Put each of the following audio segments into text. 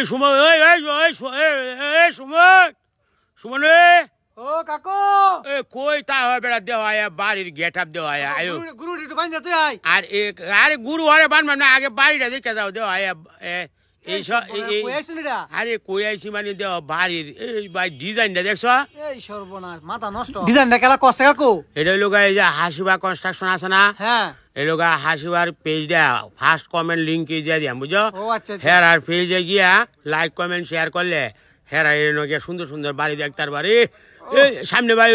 ওই সুমন সুমন সুমন ও কাকু এ কই তা বেড়া দেওয়া বাড়ির গেট আপ দেওয়া আয়ো গুরু একটু বান্ধা তুই আয় আর আরে গুরু হরে বানবাম না আগে বাড়িটা দেখে যাও দেওয়া এই আরে কই আইছি মানে দেওয়া বাড়ির এই ভাই ডিজাইনটা দেখছ এই সর্বনাশ মাথা নষ্ট ডিজাইনটা কেলা কষ্ট কাকু এটা লোক এই যে হাসিবা কনস্ট্রাকশন আছে না হ্যাঁ এই লোক হাসিবার পেজটা ফার্স্ট কমেন্ট লিঙ্ক দিয়ে দিয়াম বুঝো ও আচ্ছা হের আর পেজে গিয়া লাইক কমেন্ট শেয়ার করলে হেরা এর নগে সুন্দর সুন্দর বাড়ি দেখতার বাড়ি এই সামনে ভাই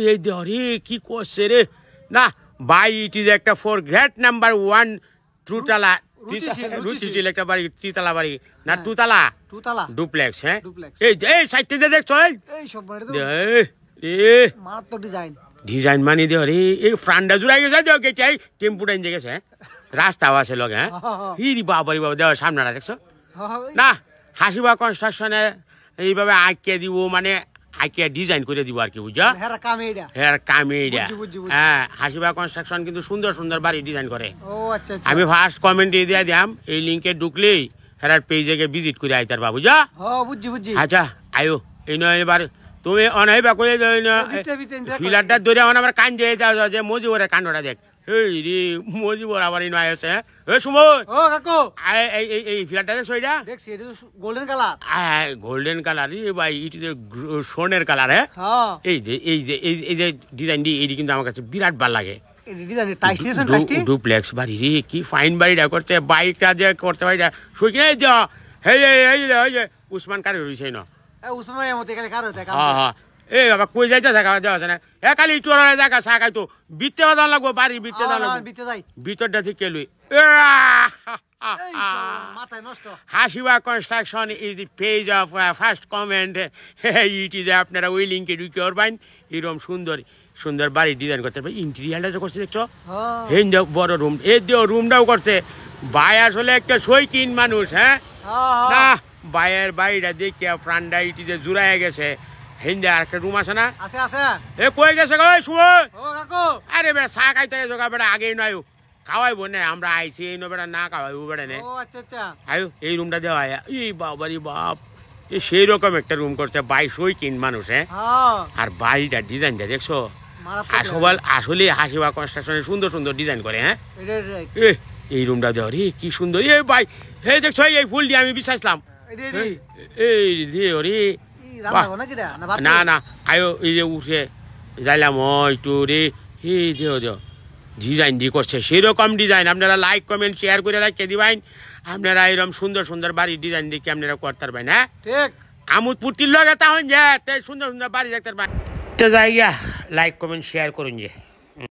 এই দেহরে কি করছে রে না ভাই ইট ইজ একটা ফর গ্রেট নাম্বার 1 ত্রুটালা রুচিশীল একটা বাড়ি ত্রিতলা বাড়ি না টুতলা ডুপ্লেক্স হ্যাঁ এই সাইডে দেখছো এই সব বাড়ি মারাত্মক ডিজাইন মানে দেহরে এই ফ্রান্ডা জুড়াই গেছে দেও কে চাই টেম্পু ডাইন গেছে রাস্তাও আছে লগে হ্যাঁ ইরি বাবারি বাবা দেওয়ার সামনেটা দেখছো না হাসিবা কনস্ট্রাকশনে এইভাবে আঁকিয়ে দিব মানে আঁকিয়ে ডিজাইন করে দিব আর কি বুঝছো হ্যাঁ কামে হ্যাঁ হাসিবা কনস্ট্রাকশন কিন্তু সুন্দর সুন্দর বাড়ি ডিজাইন করে আমি ফার্স্ট কমেন্টে দিয়ে দিলাম এই লিঙ্কে ঢুকলেই হেরার পেজে গিয়ে ভিজিট করে আইতার বা বুঝা আচ্ছা আয়ো এই নয় এবার তুমি অনাইবা করে ফিলারটা ধরে আমার কান দিয়ে যাও যে মজিবরের কান্ডটা দেখ এই রে মজিবর আবার এই নয় আছে এ সুমন ও কাকু এই ফিলারটা দেখছো এটা দেখছি এটা গোল্ডেন কালার গোল্ডেন কালার রে ভাই ইট ইজ সোনের কালার হ্যাঁ এই যে ডিজাইন দি এই কিন্তু আমার কাছে বিরাট ভালো লাগে ডুপ্লেক্স বাড়ি রে কি ফাইন বাড়িটা করছে বাইকটা যে করতে পারি সই কিনে যা এই যে উসমান কারে রইছে না উসমান মতে কারে কার হতে হ্যাঁ এই বাবা কই যাইতে থাকা যাচ্ছে না এ খালি চোরা জায়গা সাকাই তো বিতে বাদান লাগবো বাড়ি বিতে দাও লাগবো ভিতরটা ঠিক কেলুই হাসিবা construction is the page of first comment it is আপনারা ওই লিঙ্কে ঢুকে করবেন এরকম সুন্দর সুন্দর বাড়ি ডিজাইন করতে পারবে ইন্টেরিয়ারটা করছে দেখছো এই বড় রুম এই দিও রুমটাও করছে ভাই আসলে একটা শৌখিন মানুষ হ্যাঁ না ভাইয়ের বাড়িটা দেখে ফ্রান্ডা ইট ইজ জুড়াই গেছে হিন্দে আর একটা রুম আছে না এ কই গেছে গো সুমন আরে বেটা চা খাইতে যোগা বেটা আগেই নয় খাওয়াইবো না আমরা আইছি এই বেটা না খাওয়াইবো বেটা নে আয়ো এই রুমটা দেওয়া এই বাবারি বাপ এই সেই রকম একটা রুম করছে বাই শৌখিন মানুষ হ্যাঁ আর বাড়িটার ডিজাইনটা দেখছো আসলে হাসিবা কনস্ট্রাকশনের সুন্দর সুন্দর ডিজাইন করে হ্যাঁ এই রুমটা দেওয়া রে কি সুন্দর এই ভাই হে দেখছো এই ফুল দিয়ে আমি বিশ্বাসলাম এই দিয়ে রে না না আয়ো এই যে উঠে যাইলাম একটু রে এই দেও ডিজাইন দিয়ে করছে সেরকম ডিজাইন আপনারা লাইক কমেন্ট শেয়ার করে রাখতে দিবেন আপনারা এরকম সুন্দর সুন্দর বাড়ির ডিজাইন দেখে আপনারা করতে পারবেন হ্যাঁ ঠিক আমোদপুরটির লগে তাহলে যে সুন্দর সুন্দর বাড়ি দেখতে পারবেন তো যাই লাইক কমেন্ট শেয়ার করুন যে